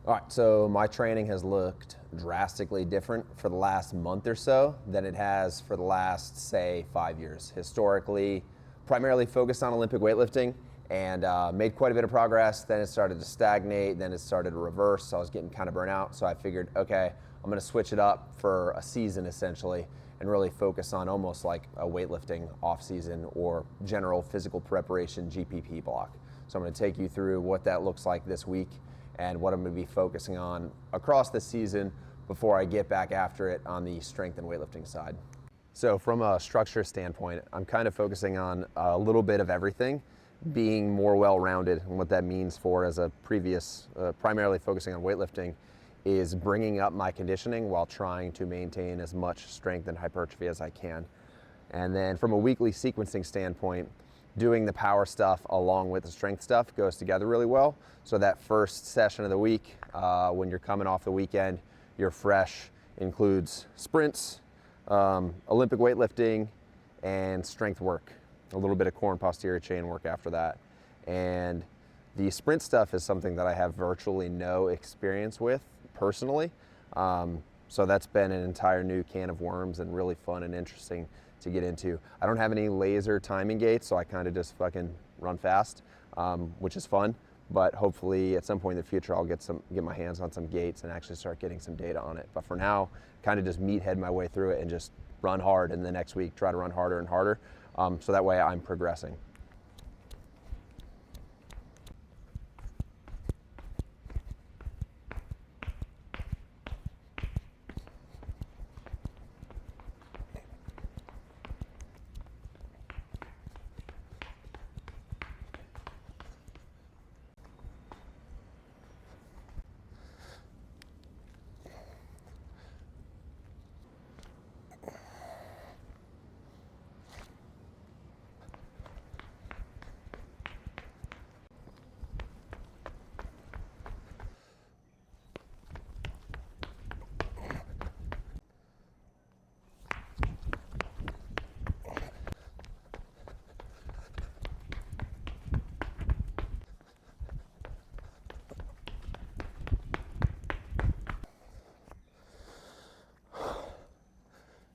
All right, so my training has looked drastically different for the last month or so than it has for the last, say, 5 years. Historically, primarily focused on Olympic weightlifting and made quite a bit of progress. Then it started to stagnate, then it started to reverse, so I was getting kind of burnt out. So I figured, okay, I'm gonna switch it up for a season essentially and really focus on almost like a weightlifting off season or general physical preparation GPP block. So I'm gonna take you through what that looks like this week and what I'm going to be focusing on across the season before I get back after it on the strength and weightlifting side. So from a structure standpoint, I'm kind of focusing on a little bit of everything, being more well-rounded, and what that means for as a previous, primarily focusing on weightlifting, is bringing up my conditioning while trying to maintain as much strength and hypertrophy as I can. And then from a weekly sequencing standpoint, doing the power stuff along with the strength stuff goes together really well. So that first session of the week, when you're coming off the weekend, you're fresh, includes sprints, Olympic weightlifting, and strength work. A little bit of core and posterior chain work after that. And the sprint stuff is something that I have virtually no experience with personally. So that's been an entire new can of worms and really fun and interesting to get into. I don't have any laser timing gates, so I kind of just fucking run fast, which is fun. But hopefully at some point in the future, I'll get my hands on some gates and actually start getting some data on it. But for now, kind of just meathead my way through it and just run hard, and the next week try to run harder and harder. So that way I'm progressing.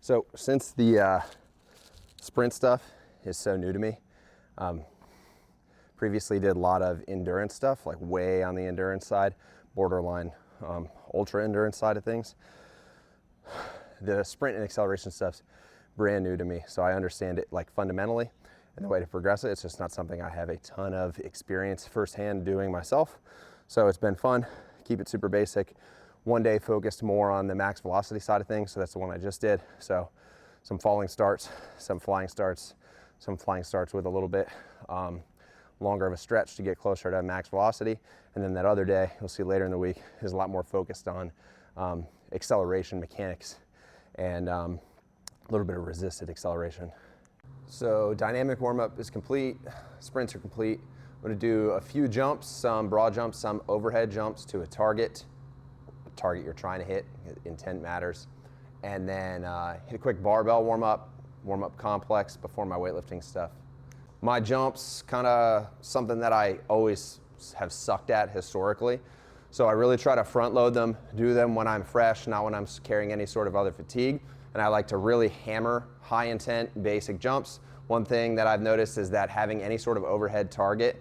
So since the sprint stuff is so new to me, previously did a lot of endurance stuff, like way on the endurance side, borderline ultra endurance side of things. The sprint and acceleration stuff's brand new to me, so I understand it like fundamentally and the way to progress it. It's just not something I have a ton of experience firsthand doing myself. So it's been fun, keep it super basic. One day focused more on the max velocity side of things, so that's the one I just did. So some falling starts, some flying starts with a little bit longer of a stretch to get closer to max velocity. And then that other day, you'll see later in the week, is a lot more focused on acceleration mechanics and a little bit of resisted acceleration. So dynamic warm-up is complete, sprints are complete. I'm gonna do a few jumps, some broad jumps, some overhead jumps to a target you're trying to hit, intent matters. And then hit a quick barbell warm-up complex before my weightlifting stuff. My jumps, kind of something that I always have sucked at historically. So I really try to front load them, do them when I'm fresh, not when I'm carrying any sort of other fatigue. And I like to really hammer high intent basic jumps. One thing that I've noticed is that having any sort of overhead target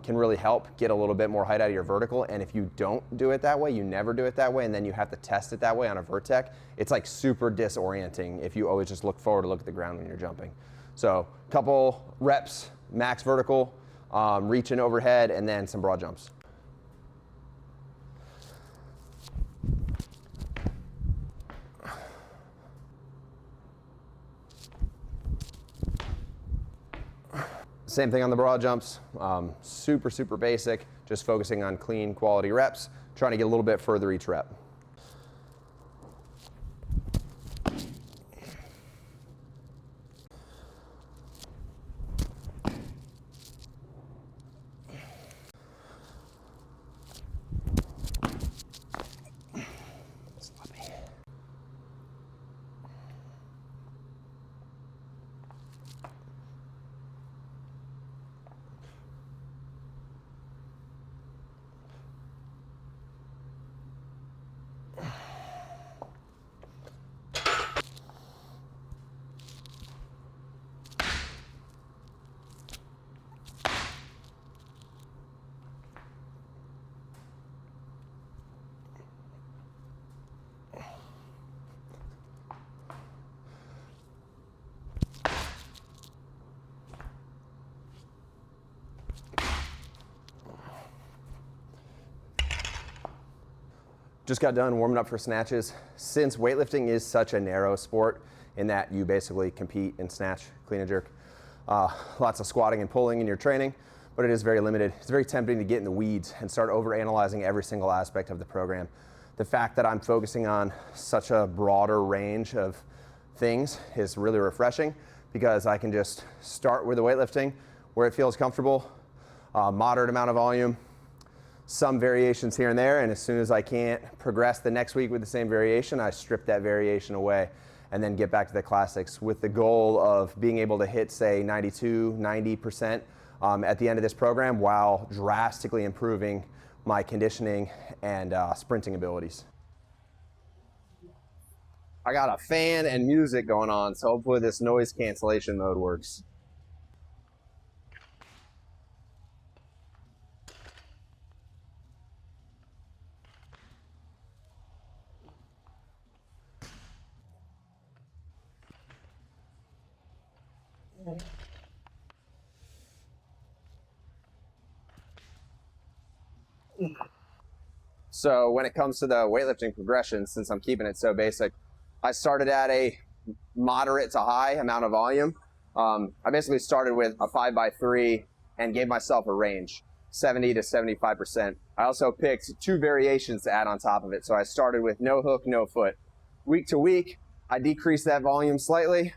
can really help get a little bit more height out of your vertical. And if you don't do it that way, you never do it that way, and then you have to test it that way on a vertec, it's like super disorienting if you always just look forward to look at the ground when you're jumping. So a couple reps, max vertical, reaching overhead, and then some broad jumps. Same thing on the broad jumps, super basic, just focusing on clean quality reps, trying to get a little bit further each rep. Just got done warming up for snatches. Since weightlifting is such a narrow sport in that you basically compete in snatch, clean and jerk, lots of squatting and pulling in your training, but it is very limited. It's very tempting to get in the weeds and start overanalyzing every single aspect of the program. The fact that I'm focusing on such a broader range of things is really refreshing because I can just start with the weightlifting where it feels comfortable, moderate amount of volume, some variations here and there, and as soon as I can't progress the next week with the same variation, I strip that variation away and then get back to the classics with the goal of being able to hit, say, 92, 90% at the end of this program while drastically improving my conditioning and sprinting abilities. I got a fan and music going on, so hopefully this noise cancellation mode works. So when it comes to the weightlifting progression, since I'm keeping it so basic, I started at a moderate to high amount of volume. I basically started with a 5x3 and gave myself a range, 70 to 75%. I also picked 2 variations to add on top of it. So I started with no hook, no foot. Week to week, I decreased that volume slightly,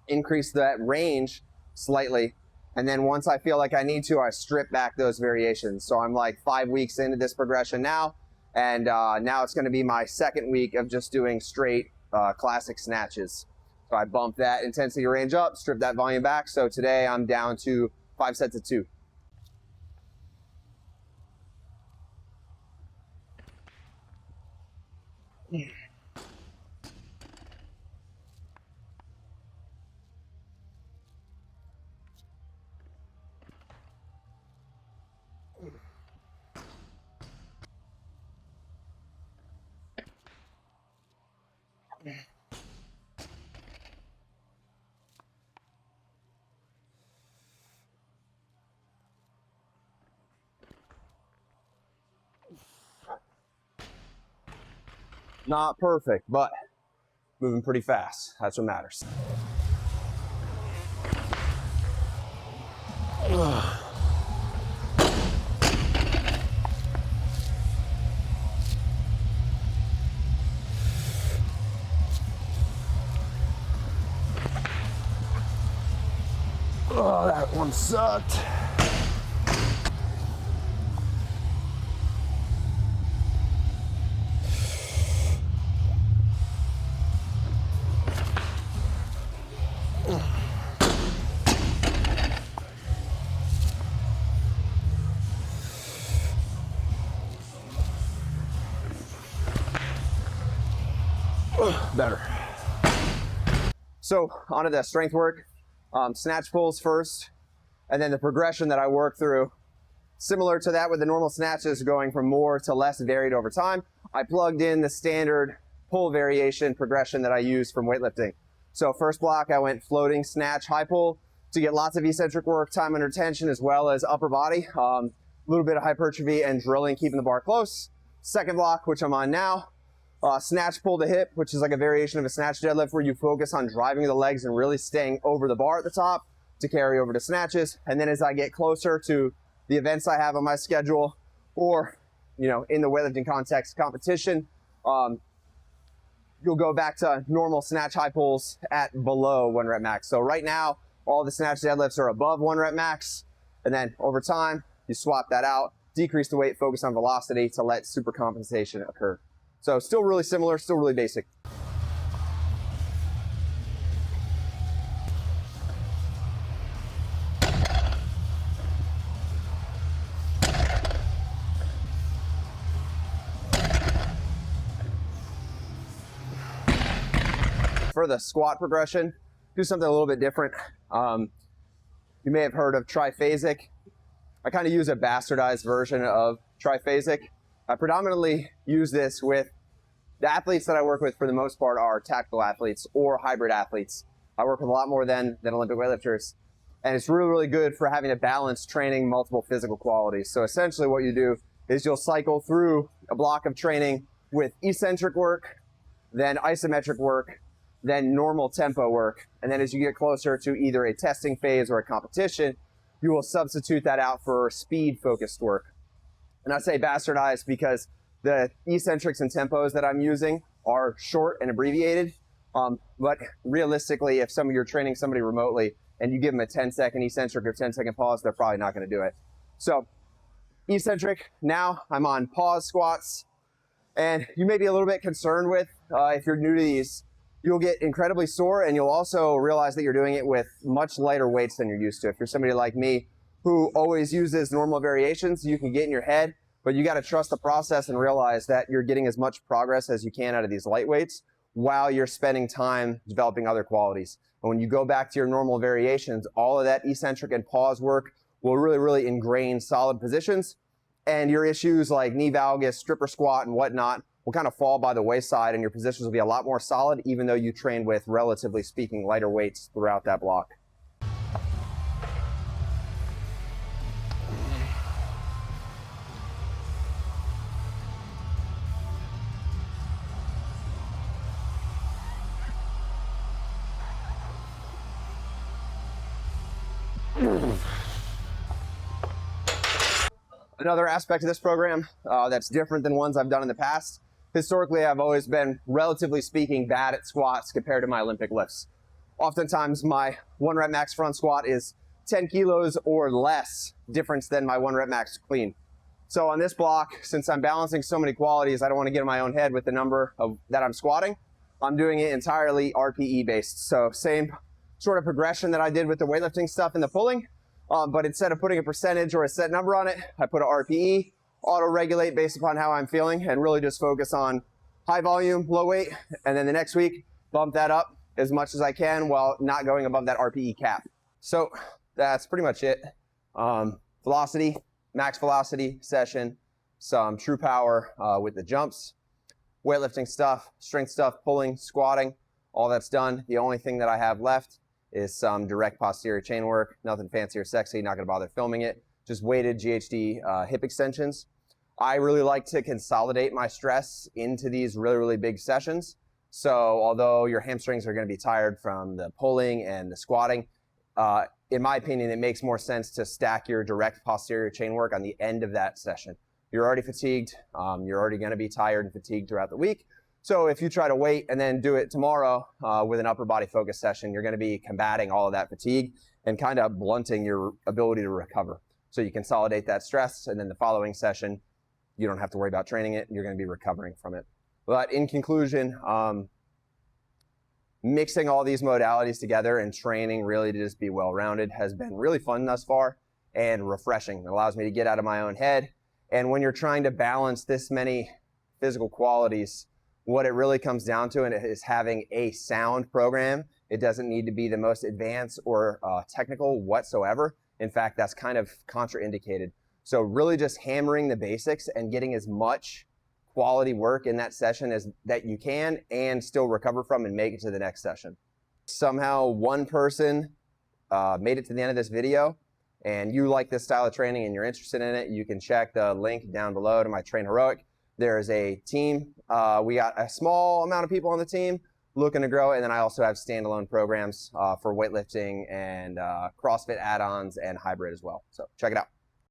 increased that range slightly, and then once I feel like I need to, I strip back those variations. So I'm like 5 weeks into this progression now, and now it's gonna be my 2nd week of just doing straight classic snatches. So I bump that intensity range up, strip that volume back. So today I'm down to 5 sets of 2. Not perfect, but moving pretty fast. That's what matters. Oh, that one sucked. Better. So onto the strength work. Snatch pulls first, and then the progression that I work through, similar to that with the normal snatches, going from more to less varied over time. I plugged in the standard pull variation progression that I use from weightlifting. So first block, I went floating, snatch, high pull to get lots of eccentric work, time under tension, as well as upper body, a little bit of hypertrophy and drilling, keeping the bar close. Second block, which I'm on now, snatch pull to hip, which is like a variation of a snatch deadlift where you focus on driving the legs and really staying over the bar at the top to carry over to snatches. And then as I get closer to the events I have on my schedule, or in the weightlifting context, competition, you'll go back to normal snatch high pulls at below 1 rep max. So right now, all the snatch deadlifts are above 1 rep max, and then over time, you swap that out, decrease the weight, focus on velocity to let super compensation occur. So still really similar, still really basic. For the squat progression, do something a little bit different. You may have heard of triphasic. I kind of use a bastardized version of triphasic. I predominantly use this with the athletes that I work with, for the most part, are tactical athletes or hybrid athletes. I work with a lot more than Olympic weightlifters. And it's really, really good for having a balanced training, multiple physical qualities. So essentially what you do is you'll cycle through a block of training with eccentric work, then isometric work, then normal tempo work. And then as you get closer to either a testing phase or a competition, you will substitute that out for speed focused work. And I say bastardized because the eccentrics and tempos that I'm using are short and abbreviated. But realistically, if you're training somebody remotely and you give them a 10-second eccentric or 10-second pause, they're probably not going to do it. So eccentric, now I'm on pause squats. And you may be a little bit concerned with, if you're new to these, you'll get incredibly sore, and you'll also realize that you're doing it with much lighter weights than you're used to. If you're somebody like me who always uses normal variations, you can get in your head, but you got to trust the process and realize that you're getting as much progress as you can out of these light weights while you're spending time developing other qualities. And when you go back to your normal variations, all of that eccentric and pause work will really, really ingrain solid positions. And your issues like knee valgus, stripper squat, and whatnot will kind of fall by the wayside, and your positions will be a lot more solid, even though you train with, relatively speaking, lighter weights throughout that block. Another aspect of this program that's different than ones I've done in the past. Historically, I've always been, relatively speaking, bad at squats compared to my Olympic lifts. Oftentimes, my 1 rep max front squat is 10 kilos or less difference than my 1 rep max clean. So on this block, since I'm balancing so many qualities, I don't want to get in my own head with the number that I'm squatting. I'm doing it entirely RPE based. So same sort of progression that I did with the weightlifting stuff and the pulling. But instead of putting a percentage or a set number on it, I put an RPE, auto-regulate based upon how I'm feeling, and really just focus on high volume, low weight, and then the next week, bump that up as much as I can while not going above that RPE cap. So that's pretty much it. Velocity, max velocity session, some true power with the jumps, weightlifting stuff, strength stuff, pulling, squatting, all that's done. The only thing that I have left is some direct posterior chain work, nothing fancy or sexy, not gonna bother filming it, just weighted GHD hip extensions. I really like to consolidate my stress into these really, really big sessions. So although your hamstrings are gonna be tired from the pulling and the squatting, in my opinion, it makes more sense to stack your direct posterior chain work on the end of that session. You're already fatigued, you're already gonna be tired and fatigued throughout the week. So if you try to wait and then do it tomorrow with an upper body focus session, you're going to be combating all of that fatigue and kind of blunting your ability to recover. So you consolidate that stress, and then the following session, you don't have to worry about training it. You're going to be recovering from it. But in conclusion, mixing all these modalities together and training really to just be well-rounded has been really fun thus far and refreshing. It allows me to get out of my own head. And when you're trying to balance this many physical qualities, what it really comes down to is having a sound program. It doesn't need to be the most advanced or technical whatsoever. In fact, that's kind of contraindicated. So really just hammering the basics and getting as much quality work in that session as that you can and still recover from and make it to the next session. Somehow one person made it to the end of this video and you like this style of training and you're interested in it, you can check the link down below to my Train Heroic. There's a team. We got a small amount of people on the team looking to grow. And then I also have standalone programs for weightlifting and CrossFit add-ons and hybrid as well. So check it out.